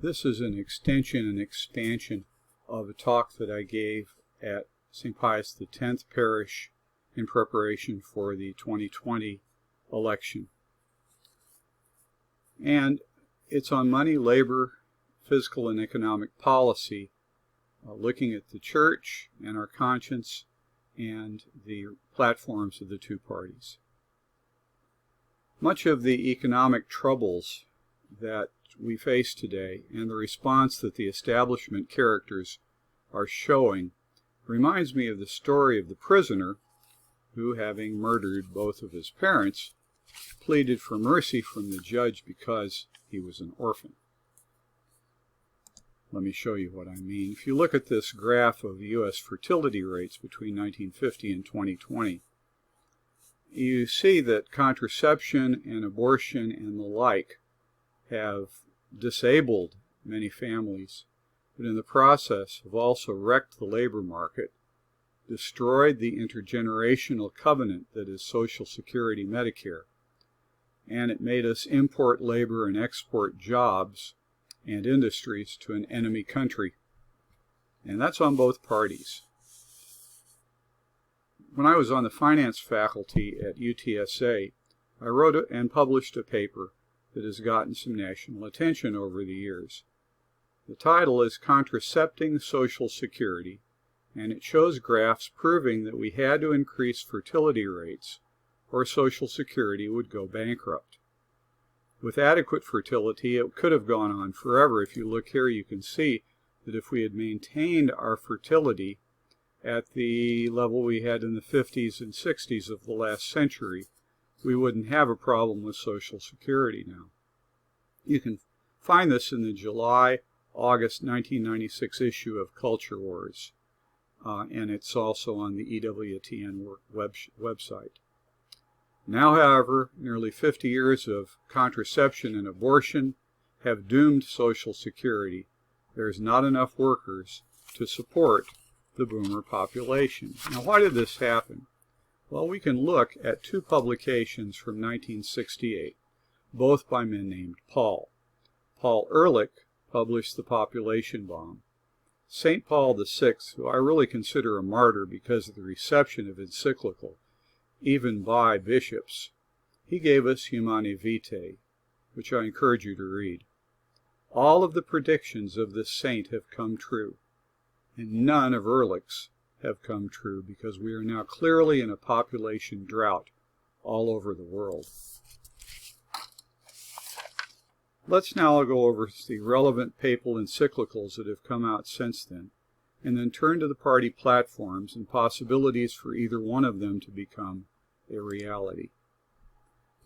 This is an extension and expansion of a talk that I gave at St. Pius X Parish in preparation for the 2020 election. And it's on money, labor, fiscal and economic policy, looking at the church and our conscience and the platforms of the two parties. Much of the economic troubles that we face today and the response that the establishment characters are showing reminds me of the story of the prisoner who, having murdered both of his parents, pleaded for mercy from the judge because he was an orphan. Let me show you what I mean. If you look at this graph of U.S. fertility rates between 1950 and 2020, you see that contraception and abortion and the like have disabled many families, but in the process have also wrecked the labor market, destroyed the intergenerational covenant that is Social Security Medicare, and it made us import labor and export jobs and industries to an enemy country. And that's on both parties. When I was on the finance faculty at UTSA, I wrote and published a paper that has gotten some national attention over the years. The title is Contracepting Social Security, and it shows graphs proving that we had to increase fertility rates or Social Security would go bankrupt. With adequate fertility, it could have gone on forever. If you look here, you can see that if we had maintained our fertility at the level we had in the 50s and 60s of the last century, we wouldn't have a problem with Social Security now. You can find this in the July-August 1996 issue of Culture Wars, and it's also on the EWTN website. Now, however, nearly 50 years of contraception and abortion have doomed Social Security. There's not enough workers to support the boomer population. Now, why did this happen? Well, we can look at two publications from 1968, both by men named Paul. Paul Ehrlich published The Population Bomb. St. Paul VI, who I really consider a martyr because of the reception of encyclical, even by bishops, he gave us Humanae Vitae, which I encourage you to read. All of the predictions of this saint have come true, and none of Ehrlich's have come true because we are now clearly in a population drought all over the world. Let's now go over the relevant papal encyclicals that have come out since then, and then turn to the party platforms and possibilities for either one of them to become a reality.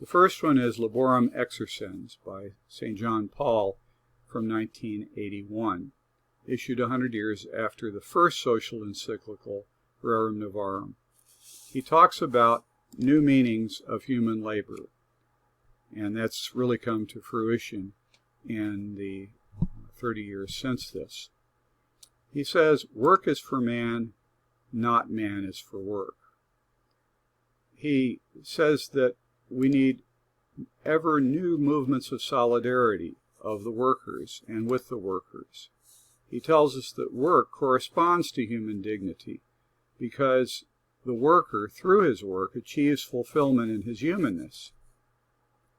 The first one is Laborem Exercens by St. John Paul from 1981, issued 100 years after the first social encyclical, Rerum Novarum. He talks about new meanings of human labor, and that's really come to fruition in the 30 years since this. He says, work is for man, not man is for work. He says that we need ever new movements of solidarity of the workers and with the workers. He tells us that work corresponds to human dignity because the worker, through his work, achieves fulfillment in his humanness.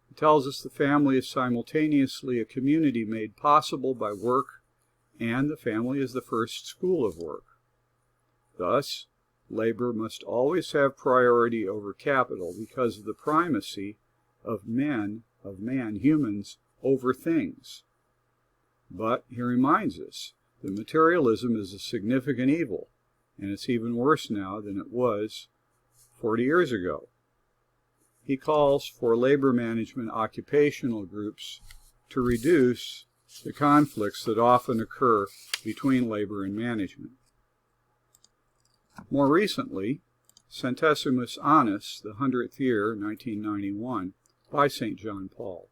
He tells us the family is simultaneously a community made possible by work, and the family is the first school of work. Thus, labor must always have priority over capital because of the primacy of humans, over things. But he reminds us that materialism is a significant evil, and it's even worse now than it was 40 years ago. He calls for labor management occupational groups to reduce the conflicts that often occur between labor and management. More recently, Centesimus Annus, the 100th year, 1991, by St. John Paul,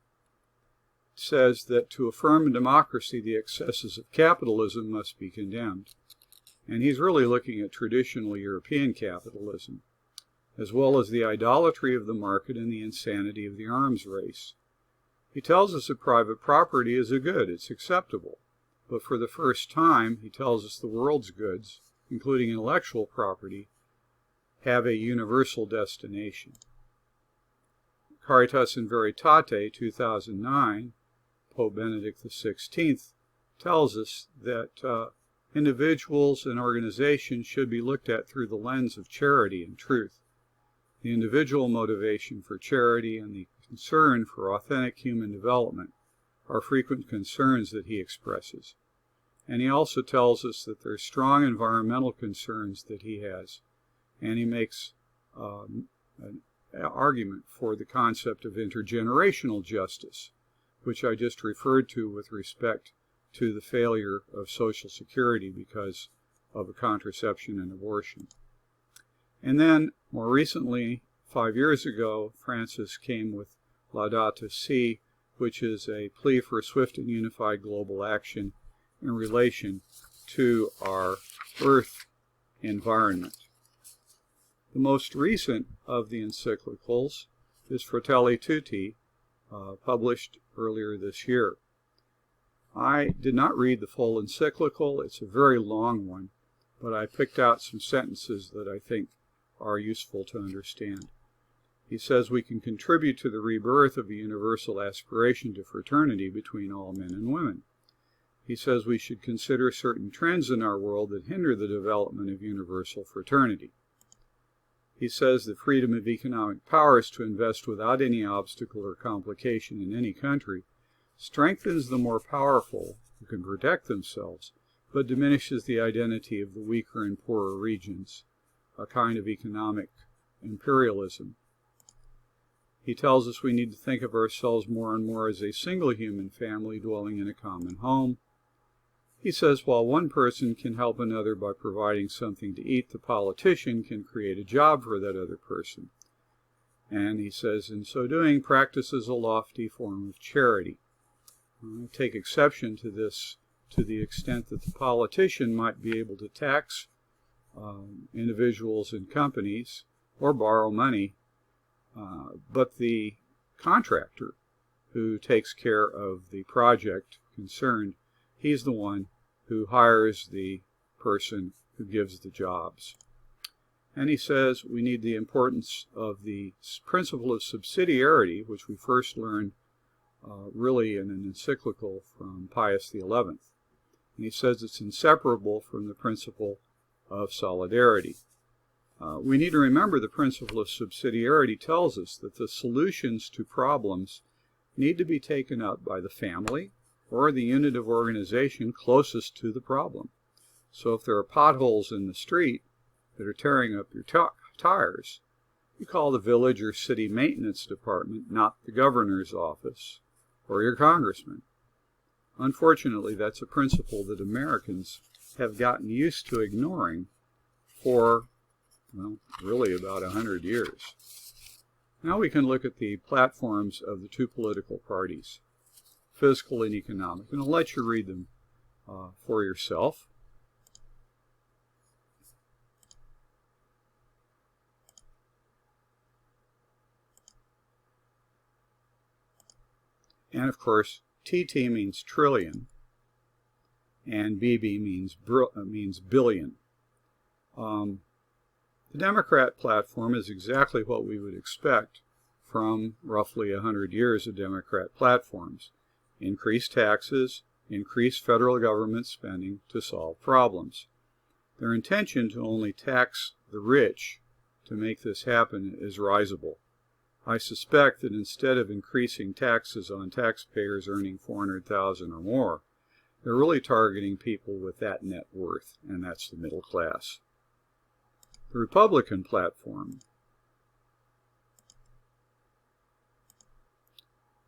says that to affirm democracy, the excesses of capitalism must be condemned. And he's really looking at traditional European capitalism, as well as the idolatry of the market and the insanity of the arms race. He tells us that private property is a good, it's acceptable. But for the first time, he tells us the world's goods, including intellectual property, have a universal destination. Caritas in Veritate, 2009, Pope Benedict XVI tells us that individuals and organizations should be looked at through the lens of charity and truth. The individual motivation for charity and the concern for authentic human development are frequent concerns that he expresses. And he also tells us that there are strong environmental concerns that he has. And he makes an argument for the concept of intergenerational justice, which I just referred to with respect to the failure of Social Security because of a contraception and abortion. And then, more recently, 5 years ago, Francis came with Laudato Si, which is a plea for swift and unified global action in relation to our Earth environment. The most recent of the encyclicals is Fratelli Tutti, published earlier this year. I did not read the full encyclical. It's a very long one, but I picked out some sentences that I think are useful to understand. He says we can contribute to the rebirth of a universal aspiration to fraternity between all men and women. He says we should consider certain trends in our world that hinder the development of universal fraternity. He says the freedom of economic powers to invest without any obstacle or complication in any country strengthens the more powerful who can protect themselves, but diminishes the identity of the weaker and poorer regions, a kind of economic imperialism. He tells us we need to think of ourselves more and more as a single human family dwelling in a common home. He says while one person can help another by providing something to eat, the politician can create a job for that other person. And he says in so doing practices a lofty form of charity. I take exception to this to the extent that the politician might be able to tax individuals and companies or borrow money, but the contractor who takes care of the project concerned, he's the one who hires the person who gives the jobs. And he says we need the importance of the principle of subsidiarity, which we first learned really in an encyclical from Pius XI. And he says it's inseparable from the principle of solidarity. We need to remember the principle of subsidiarity tells us that the solutions to problems need to be taken up by the family or the unit of organization closest to the problem. So if there are potholes in the street that are tearing up your tires, you call the village or city maintenance department, not the governor's office or your congressman. Unfortunately, that's a principle that Americans have gotten used to ignoring for, well, really about 100 years. Now we can look at the platforms of the two political parties, Fiscal and Economic, and I'll let you read them for yourself. And of course, TT means trillion, and BB means billion. The Democrat platform is exactly what we would expect from roughly 100 years of Democrat platforms. Increase taxes, increase federal government spending to solve problems. Their intention to only tax the rich to make this happen is risible. I suspect that instead of increasing taxes on taxpayers earning $400,000 or more, they're really targeting people with that net worth, and that's the middle class. The Republican platform.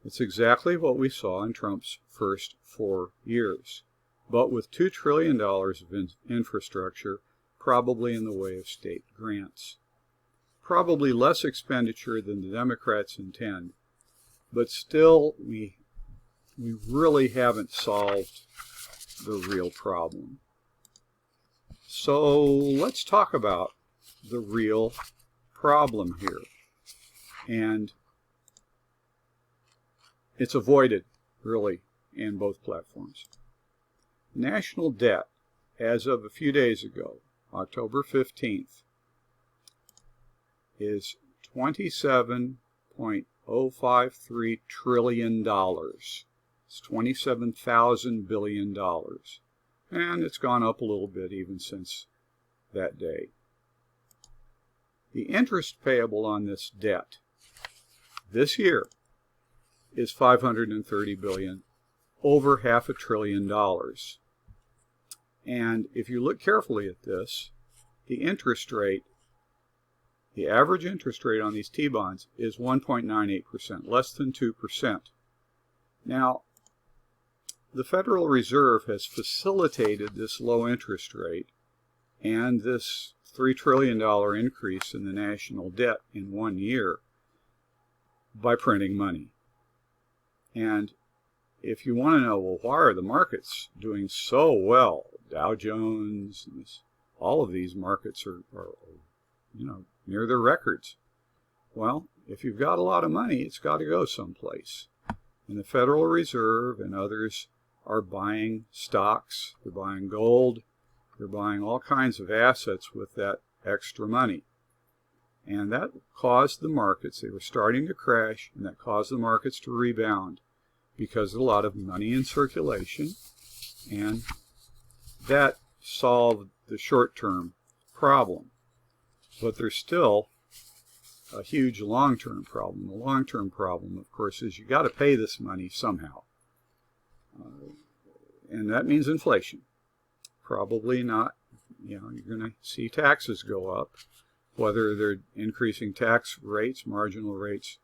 It's exactly what we saw in Trump's first 4 years, but with $2 trillion of infrastructure, probably in the way of state grants. Probably less expenditure than the Democrats intend, but still we really haven't solved the real problem. So let's talk about the real problem here. And it's avoided, really, in both platforms. National debt, as of a few days ago, October 15th, is $27.053 trillion. It's $27,000 billion. And it's gone up a little bit even since that day. The interest payable on this debt this year is $530 billion, over $500 billion. And if you look carefully at this, the interest rate, the average interest rate on these T-bonds is 1.98%, less than 2%. Now, the Federal Reserve has facilitated this low interest rate and this $3 trillion increase in the national debt in 1 year by printing money. And if you want to know, well, why are the markets doing so well? Dow Jones, all of these markets are near their records. Well, if you've got a lot of money, it's got to go someplace. And the Federal Reserve and others are buying stocks, they're buying gold, they're buying all kinds of assets with that extra money. And that caused the markets, they were starting to crash, and that caused the markets to rebound because of a lot of money in circulation, and that solved the short-term problem. But there's still a huge long-term problem. The long-term problem, of course, is you got to pay this money somehow. And that means inflation. Probably not, you're going to see taxes go up, whether they're increasing tax rates, marginal rates,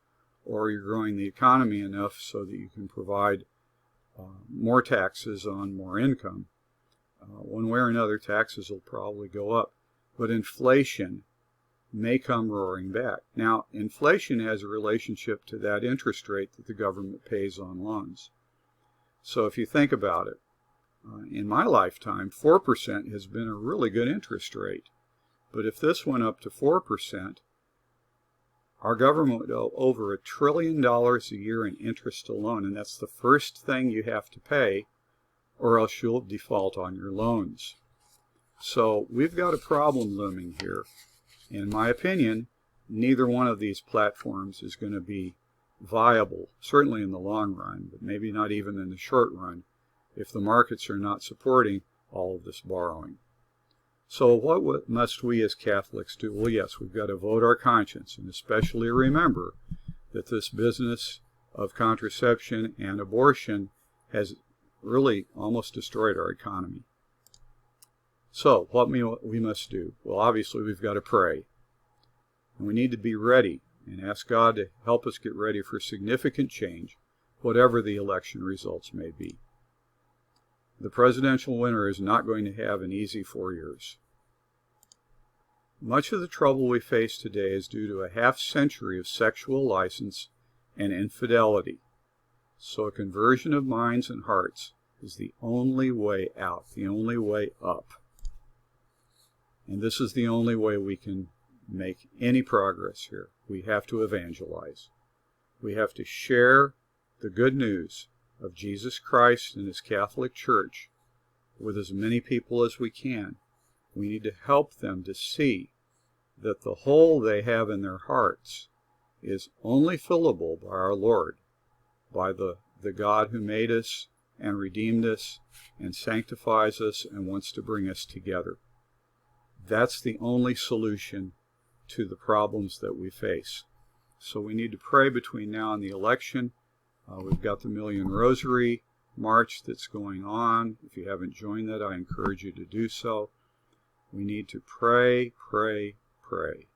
or you're growing the economy enough so that you can provide more taxes on more income. One way or another, taxes will probably go up. But inflation may come roaring back. Now, inflation has a relationship to that interest rate that the government pays on loans. So if you think about it, in my lifetime, 4% has been a really good interest rate. But if this went up to 4%, our government would owe over $1 trillion a year in interest alone, and that's the first thing you have to pay, or else you'll default on your loans. So we've got a problem looming here. In my opinion, neither one of these platforms is going to be viable, certainly in the long run, but maybe not even in the short run, if the markets are not supporting all of this borrowing. So what must we as Catholics do? Well, yes, we've got to vote our conscience, and especially remember that this business of contraception and abortion has really almost destroyed our economy. So what we must do? Well, obviously we've got to pray. And we need to be ready and ask God to help us get ready for significant change, whatever the election results may be. The presidential winner is not going to have an easy 4 years. Much of the trouble we face today is due to a half-century of sexual license and infidelity. So a conversion of minds and hearts is the only way out, the only way up. And this is the only way we can make any progress here. We have to evangelize. We have to share the good news of Jesus Christ and His Catholic Church with as many people as we can. We need to help them to see that the hole they have in their hearts is only fillable by our Lord, by the God who made us and redeemed us and sanctifies us and wants to bring us together. That's the only solution to the problems that we face. So we need to pray between now and the election. We've got the Million Rosary March that's going on. If you haven't joined that, I encourage you to do so. We need to pray, pray, pray.